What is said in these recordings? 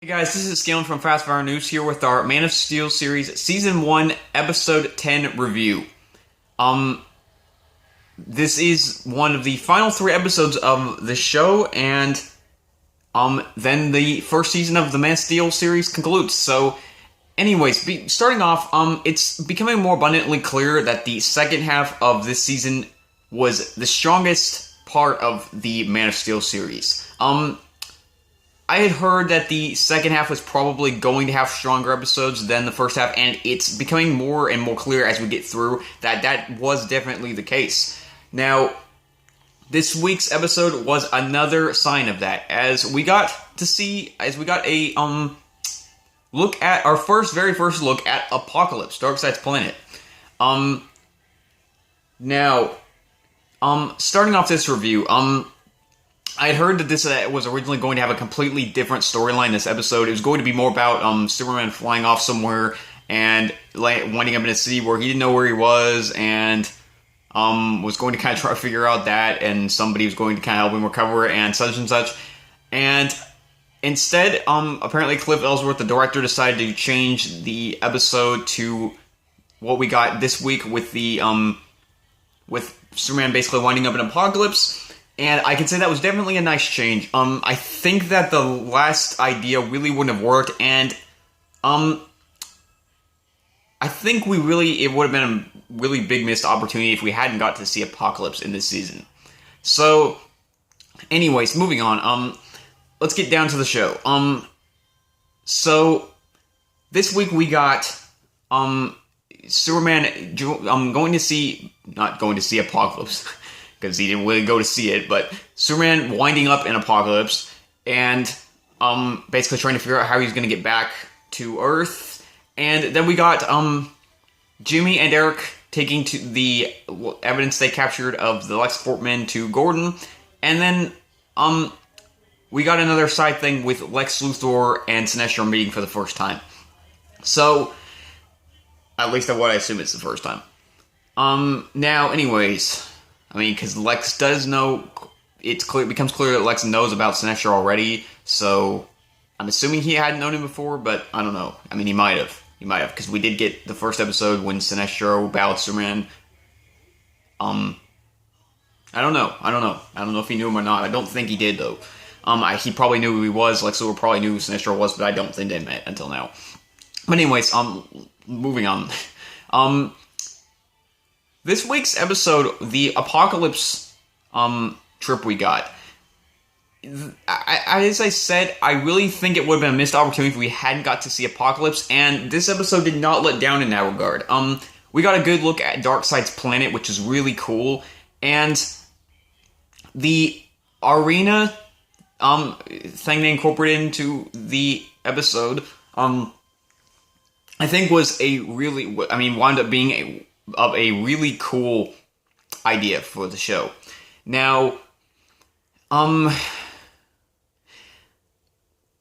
Hey guys, this is Scalen from Fast Fire News here with our Man of Steel series Season 1 Episode 10 review. This is one of the final 3 episodes of the show, and then the first season of the Man of Steel series concludes. So, anyways, starting off, it's becoming more abundantly clear that the second half of this season was the strongest part of the Man of Steel series. I had heard that the second half was probably going to have stronger episodes than the first half, and it's becoming more and more clear as we get through that that was definitely the case. Now, this week's episode was another sign of that, as we got a look at our very first look at Apocalypse, Darkseid's planet. Now, starting off this review, I had heard that this was originally going to have a completely different storyline this episode. It was going to be more about Superman flying off somewhere and winding up in a city where he didn't know where he was, and was going to kind of try to figure out that, and somebody was going to kind of help him recover, and such and such. And instead, apparently Cliff Ellsworth, the director, decided to change the episode to what we got this week with the with Superman basically winding up in Apocalypse. And I can say that was definitely a nice change. I think that the last idea really wouldn't have worked, and I think it would have been a really big missed opportunity if we hadn't got to see Apocalypse in this season. So, anyways, moving on. Let's get down to the show. So this week we got Superman not going to see Apocalypse. Because he didn't really go to see it, but Superman winding up in Apocalypse, and basically trying to figure out how he's going to get back to Earth. And then we got Jimmy and Eric taking to the evidence they captured of the LexCorp men to Gordon. And then we got another side thing with Lex Luthor and Sinestro meeting for the first time. So, at least what I assume it's the first time. Now, anyways, I mean, because Lex does know, it becomes clear that Lex knows about Sinestro already, so I'm assuming he hadn't known him before, but I don't know. I mean, he might have, because we did get the first episode when Sinestro battled Superman. I don't know if he knew him or not. I don't think he did, though. He probably knew who he was. Lex Luthor probably knew who Sinestro was, but I don't think they met until now. But anyways, moving on. This week's episode, the Apocalypse trip we got, as I said, I really think it would have been a missed opportunity if we hadn't got to see Apocalypse, and this episode did not let down in that regard. We got a good look at Darkseid's planet, which is really cool, and the arena thing they incorporated into the episode, I think wound up being a really cool idea for the show. Now,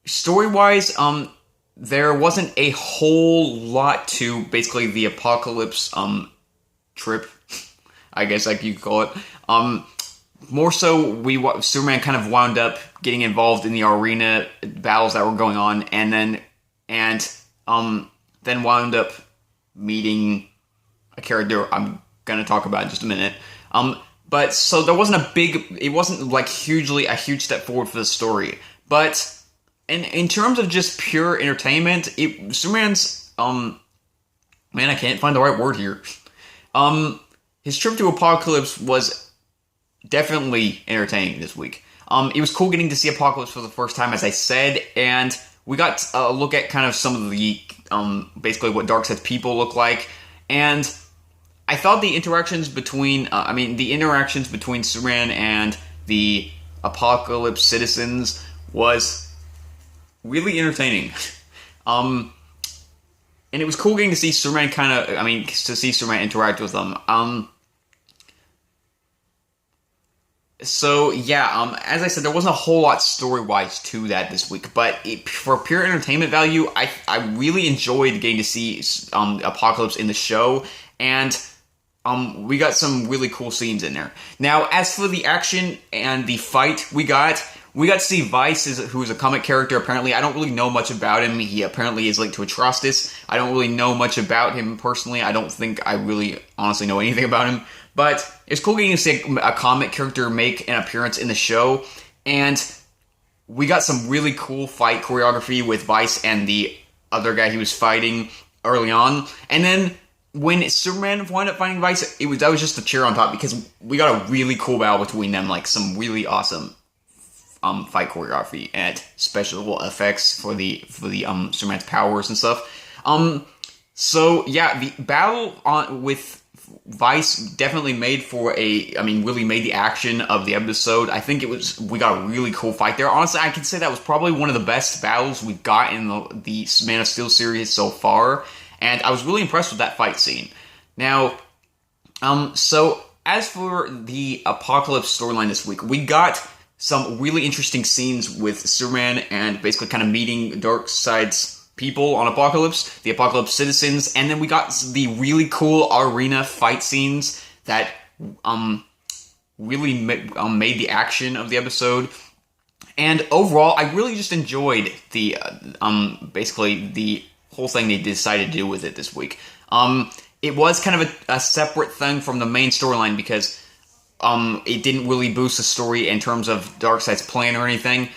story-wise, there wasn't a whole lot to basically the Apocalypse trip, I guess like you could call it. More so, Superman kind of wound up getting involved in the arena battles that were going on, and then wound up meeting a character I'm gonna talk about in just a minute. But so there wasn't it wasn't like a huge step forward for the story. But in terms of just pure entertainment, Superman's man, I can't find the right word here. His trip to Apocalypse was definitely entertaining this week. It was cool getting to see Apocalypse for the first time, as I said, and we got a look at kind of some of the basically what Darkseid's people look like, and I thought the interactions between Superman and the Apocalypse citizens was really entertaining. And it was cool getting to see Superman interact with them. So yeah, as I said, there wasn't a whole lot story-wise to that this week, but for pure entertainment value, I really enjoyed getting to see Apocalypse in the show, and we got some really cool scenes in there. Now, as for the action and the fight we got we got to see Vice, who's a comic character. Apparently, I don't really know much about him. He apparently is linked to Atrocitus. I don't really know much about him personally. I don't think I really honestly know anything about him. But it's cool getting to see a comic character make an appearance in the show. And we got some really cool fight choreography with Vice and the other guy he was fighting early on. And then when Superman wound up fighting Vice, that was just the cherry on top, because we got a really cool battle between them, like some really awesome fight choreography and special effects for the Superman's powers and stuff. So yeah, the battle with Vice definitely really made the action of the episode. I think we got a really cool fight there. Honestly, I can say that was probably one of the best battles we've got in the Man of Steel series so far. And I was really impressed with that fight scene. Now, so as for the Apocalypse storyline this week, we got some really interesting scenes with Superman and basically kind of meeting Darkseid's people on Apocalypse, the Apocalypse citizens, and then we got the really cool arena fight scenes that really made the action of the episode. And overall, I really just enjoyed the basically the whole thing they decided to do with it this week. It was kind of a separate thing from the main storyline, because it didn't really boost the story in terms of Darkseid's plan or anything.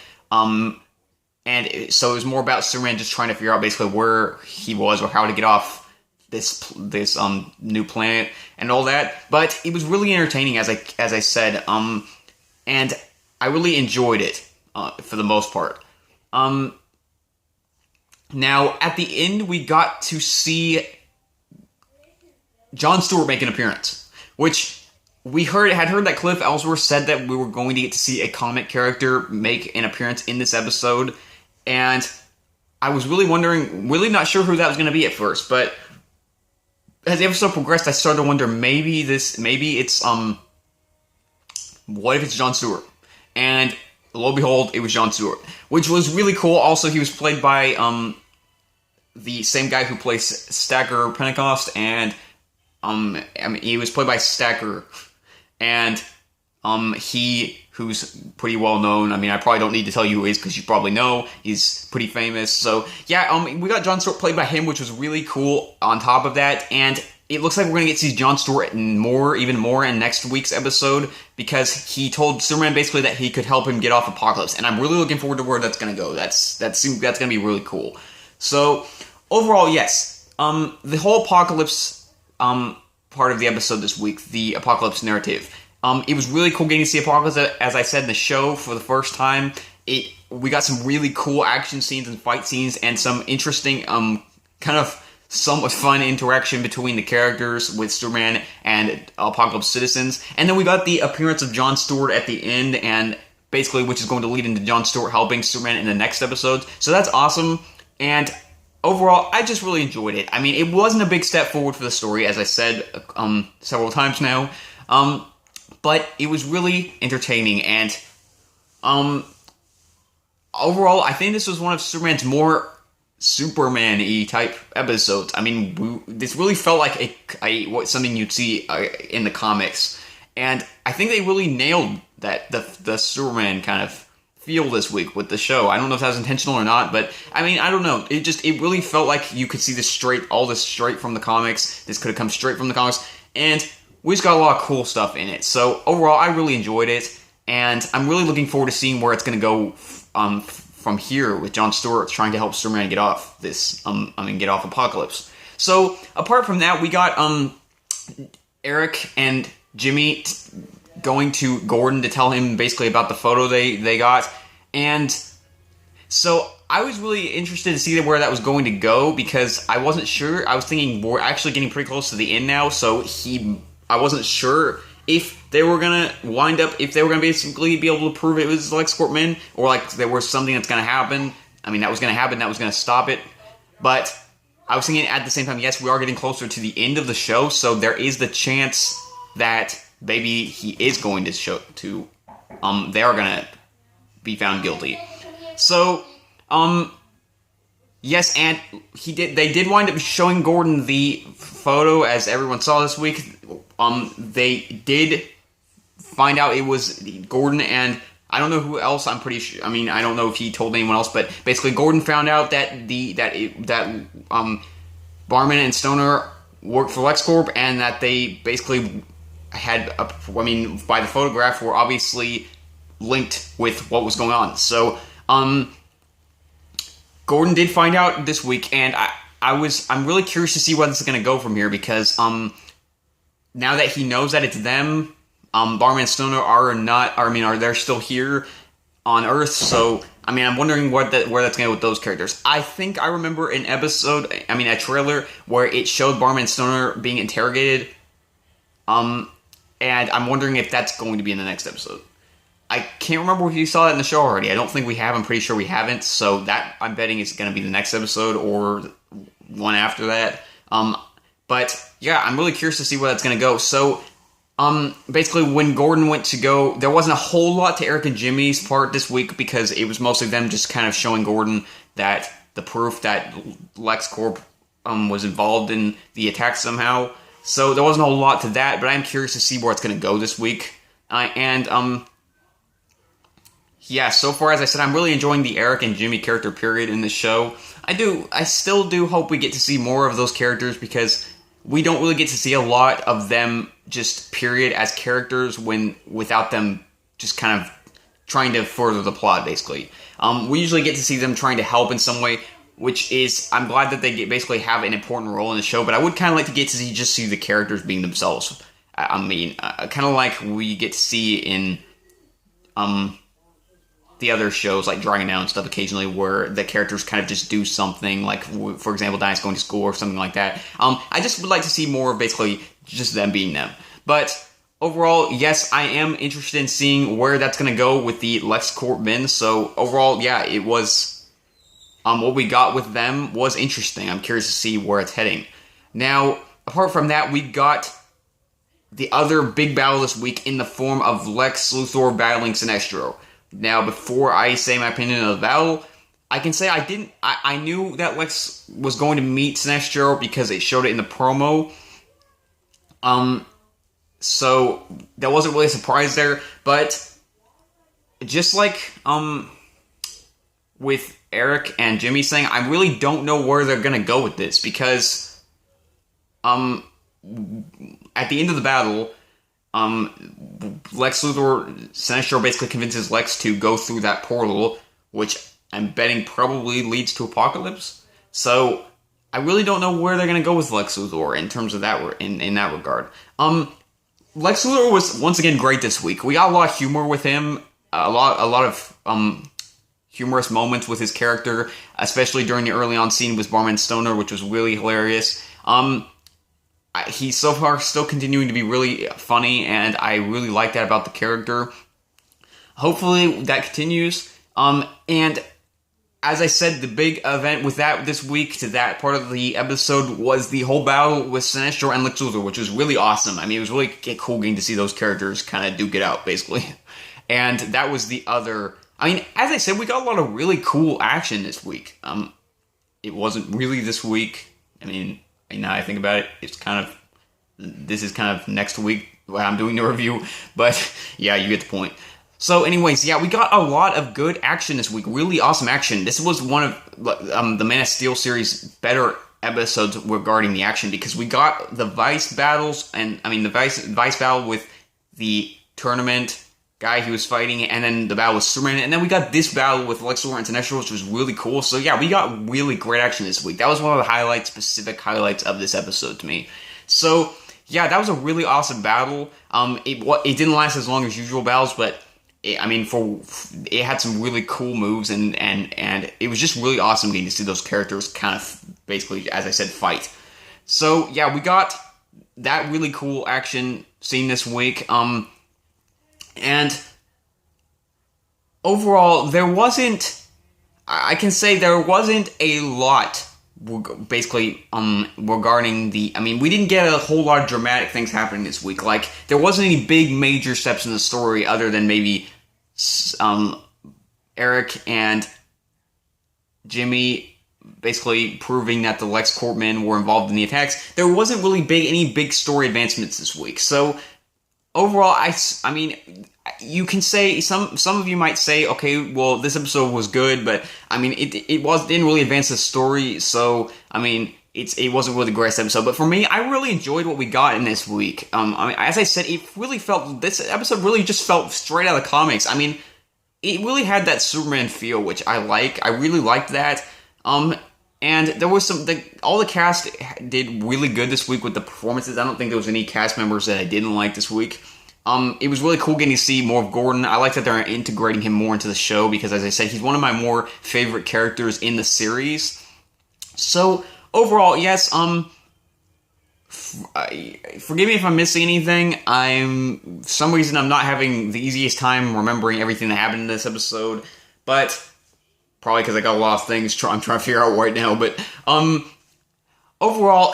And so it was more about Superman just trying to figure out basically where he was or how to get off this new planet and all that. But it was really entertaining, as I said, and I really enjoyed it for the most part. Now, at the end, we got to see John Stewart make an appearance, which we had heard that Cliff Ellsworth said that we were going to get to see a comic character make an appearance in this episode, and I was really not sure who that was going to be at first, but as the episode progressed, I started to wonder, maybe it's, what if it's John Stewart? And lo and behold, it was John Stewart, which was really cool. Also, he was played by, the same guy who plays Stacker Pentecost, and, he was played by Stacker, and, who's pretty well known. I probably don't need to tell you who he is, because you probably know. He's pretty famous. So, yeah, we got John Stewart played by him, which was really cool on top of that, and it looks like we're going to get to see John Stewart even more in next week's episode, because he told Superman basically that he could help him get off Apocalypse, and I'm really looking forward to where that's going to go. That's going to be really cool. So, overall, yes, the whole Apocalypse part of the episode this week, the Apocalypse narrative, it was really cool getting to see Apocalypse, as I said in the show, for the first time. We got some really cool action scenes and fight scenes, and some interesting, kind of somewhat fun interaction between the characters with Superman and Apocalypse citizens. And then we got the appearance of John Stewart at the end, and basically, which is going to lead into John Stewart helping Superman in the next episode. So that's awesome. And overall, I just really enjoyed it. It wasn't a big step forward for the story, as I said several times now. But it was really entertaining, and overall, I think this was one of Superman's more Superman-y type episodes. This really felt like something you'd see in the comics, and I think they really nailed that the Superman kind of feel this week with the show. I don't know if that was intentional or not, but I don't know. It really felt like you could see all this straight from the comics. This could have come straight from the comics, and we just got a lot of cool stuff in it. So overall, I really enjoyed it, and I'm really looking forward to seeing where it's going to go from here, with John Stewart trying to help Superman get off get off Apocalypse. So apart from that, we got Eric and Jimmy going to Gordon to tell him basically about the photo they got, and so I was really interested to see where that was going to go, because I wasn't sure. I was thinking we're actually getting pretty close to the end now, so I wasn't sure if they were going to basically be able to prove it was LexCorp Men, or like there was something that's going to happen. That was going to happen, that was going to stop it. But I was thinking at the same time, yes, we are getting closer to the end of the show, so there is the chance that maybe he is going to they are going to be found guilty. So, yes, and they did wind up showing Gordon the photo, as everyone saw this week. They did find out it was Gordon and I don't know who else. I'm pretty sure. I mean, I don't know if he told anyone else, but basically, Gordon found out that Barman and Stoner worked for LexCorp, and that they basically had, by the photograph, were obviously linked with what was going on. So, Gordon did find out this week, and I'm really curious to see where this is going to go from here, because now that he knows that it's them, Barman and Stoner are they're still here on Earth. So I'm wondering where that's going to go with those characters. I think I remember a trailer where it showed Barman and Stoner being interrogated, and I'm wondering if that's going to be in the next episode. I can't remember if you saw that in the show already. I don't think we have. I'm pretty sure we haven't. So that, I'm betting, is going to be the next episode or one after that. But yeah, I'm really curious to see where that's going to go. So, basically, when Gordon went to go, there wasn't a whole lot to Eric and Jimmy's part this week, because it was mostly them just kind of showing Gordon that the proof that LexCorp was involved in the attack somehow. So there wasn't a whole lot to that, but I'm curious to see where it's going to go this week. Yeah, so far, as I said, I'm really enjoying the Eric and Jimmy character period in this show. I still do hope we get to see more of those characters, because we don't really get to see a lot of them just period as characters without them just kind of trying to further the plot, basically. We usually get to see them trying to help in some way, which is, I'm glad that they basically have an important role in the show, but I would kind of like to get to see the characters being themselves. Kind of like we get to see in the other shows like Dragon Now and stuff occasionally, where the characters kind of just do something, like, for example, Diana's going to school or something like that. I just would like to see more of basically just them being them. But overall, yes, I am interested in seeing where that's going to go with the LexCorp men. So overall, yeah, it was, what we got with them was interesting. I'm curious to see where it's heading. Now, apart from that, we got the other big battle this week in the form of Lex Luthor battling Sinestro. Now, before I say my opinion of the battle, I can say I knew that Lex was going to meet Sinestro because they showed it in the promo. So there wasn't really a surprise there, but just like, with Eric and Jimmy saying, I really don't know where they're gonna go with this, because, at the end of the battle, Lex Luthor, Sinestro basically convinces Lex to go through that portal, which I'm betting probably leads to Apocalypse. So I really don't know where they're gonna go with Lex Luthor in terms of that, in that regard. Lex Luthor was once again great this week. We got a lot of humor with him, a lot of humorous moments with his character, especially during the early on scene with Barman Stoner, which was really hilarious. He's so far still continuing to be really funny, and I really like that about the character. Hopefully that continues. And as I said, the big event with that this week, to that part of the episode, was the whole battle with Sinestro and Lex Luthor, which was really awesome. It was really cool getting to see those characters kind of duke it out, basically. And that was the other... as I said, we got a lot of really cool action this week. It wasn't really this week. Now I think about it, this is kind of next week when I'm doing the review, but yeah, you get the point. So anyways, yeah, we got a lot of good action this week, really awesome action. This was one of the Man of Steel series' better episodes regarding the action, because we got the Vice battles, and the Vice battle with the tournament guy he was fighting, and then the battle with Superman, and then we got this battle with Lex Luthor and Sinestro, which was really cool. So yeah, we got really great action this week. That was one of the specific highlights of this episode to me. So yeah, that was a really awesome battle. It didn't last as long as usual battles, but it had some really cool moves, and it was just really awesome getting to see those characters kind of basically, as I said, fight. So yeah, we got that really cool action scene this week. And overall, I can say there wasn't a lot, basically, regarding the... we didn't get a whole lot of dramatic things happening this week. Like, there wasn't any big major steps in the story other than maybe, Eric and Jimmy basically proving that the LexCorp men were involved in the attacks. There wasn't really any big story advancements this week. So overall, I mean, you can say some of you might say, okay, well, this episode was good, but I mean, didn't really advance the story. So I mean, it wasn't really the greatest episode. But for me, I really enjoyed what we got in this week. I mean, as I said, this episode really just felt straight out of the comics. I mean, it really had that Superman feel, which I like. I really liked that. And there was all the cast did really good this week with the performances. I don't think there was any cast members that I didn't like this week. It was really cool getting to see more of Gordon. I like that they're integrating him more into the show because, as I said, he's one of my more favorite characters in the series. So, overall, yes, forgive me if I'm missing anything. For some reason, I'm not having the easiest time remembering everything that happened in this episode, but probably because I got a lot of things I'm trying to figure out right now. But overall,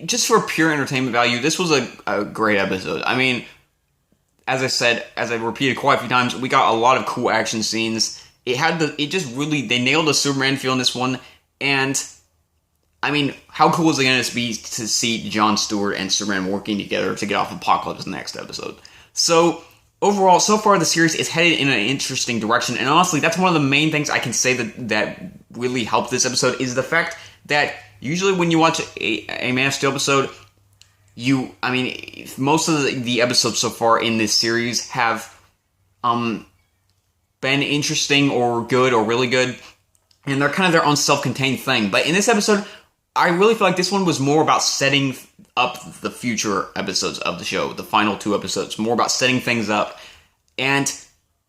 just for pure entertainment value, this was a great episode. I mean, as I said, as I repeated quite a few times, we got a lot of cool action scenes. They nailed the Superman feel in this one, and I mean, how cool is it going to be to see Jon Stewart and Superman working together to get off Apokolips next episode? So, overall, so far the series is headed in an interesting direction, and honestly, that's one of the main things I can say that really helped this episode is the fact that usually when you watch a Man of Steel episode, most of the episodes so far in this series have been interesting or good or really good, and they're kind of their own self-contained thing. But in this episode, I really feel like this one was more about setting up the future episodes of the show, the final 2 episodes, more about setting things up. And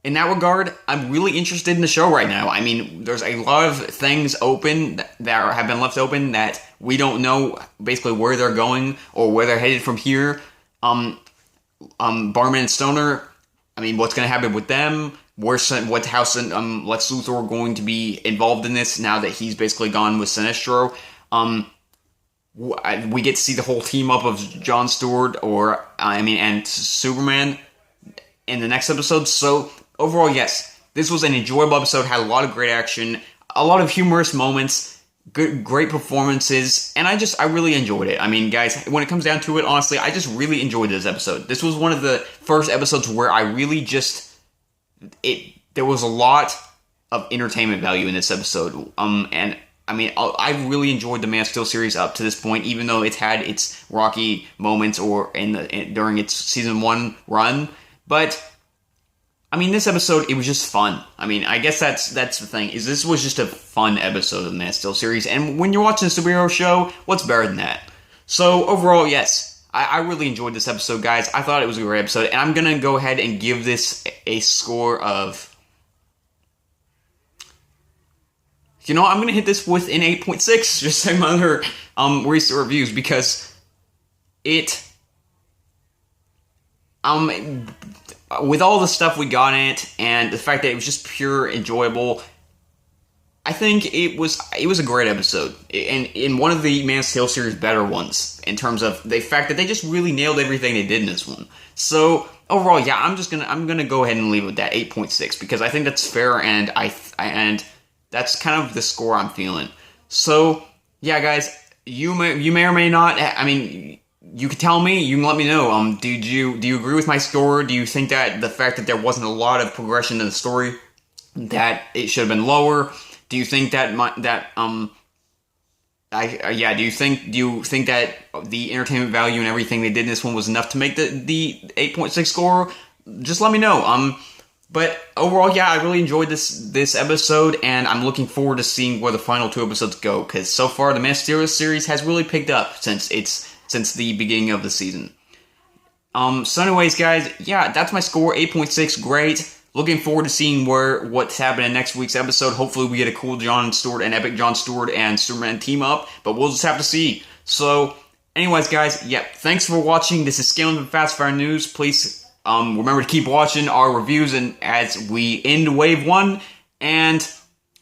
in that regard, I'm really interested in the show right now. I mean, there's a lot of things open that have been left open that we don't know basically where they're going or where they're headed from here. Barman and Stoner, I mean, what's going to happen with them? How Lex Luthor are going to be involved in this now that he's basically gone with Sinestro. We get to see the whole team up of Jon Stewart and Superman in the next episode. So overall, yes, this was an enjoyable episode. Had a lot of great action, a lot of humorous moments, great performances, and I really enjoyed it. I mean, guys, when it comes down to it, honestly, I just really enjoyed this episode. This was one of the first episodes where I really there was a lot of entertainment value in this episode. And I mean, I really enjoyed the Man of Steel series up to this point, even though it's had its rocky moments during its season 1 run. But I mean, this episode, it was just fun. I mean, I guess that's the thing, is this was just a fun episode of the Man of Steel series. And when you're watching a superhero show, what's better than that? So overall, yes, I really enjoyed this episode, guys. I thought it was a great episode, and I'm gonna go ahead and give this a score of. You know, I'm going to hit this with an 8.6, just like my other recent reviews, because with all the stuff we got in it, and the fact that it was just pure enjoyable, I think it was a great episode, and in one of the Man of Steel series' better ones, in terms of the fact that they just really nailed everything they did in this one. So, overall, yeah, I'm gonna go ahead and leave it with that 8.6, because I think that's fair, and that's kind of the score I'm feeling. So, yeah, guys, you may or may not. I mean, you can tell me. You can let me know. Do you agree with my score? Do you think that the fact that there wasn't a lot of progression in the story, that it should have been lower? Do you think that do you think that the entertainment value and everything they did in this one was enough to make the 8.6 score? Just let me know. But overall, yeah, I really enjoyed this episode, and I'm looking forward to seeing where the final 2 episodes go, because so far the Man of Steel series has really picked up since the beginning of the season. So anyways, guys, yeah, that's my score, 8.6, great. Looking forward to seeing what's happening in next week's episode. Hopefully we get a cool Jon Stewart and epic Jon Stewart and Superman team up, but we'll just have to see. So, anyways, guys, yeah, thanks for watching. This is Scaling from Fast Fire News. Please remember to keep watching our reviews and as we end Wave 1. And,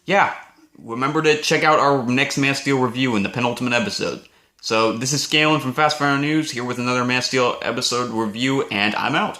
yeah, remember to check out our next Man of Steel review in the penultimate episode. So, this is Scaling from Fast Fire News, here with another Man of Steel episode review, and I'm out.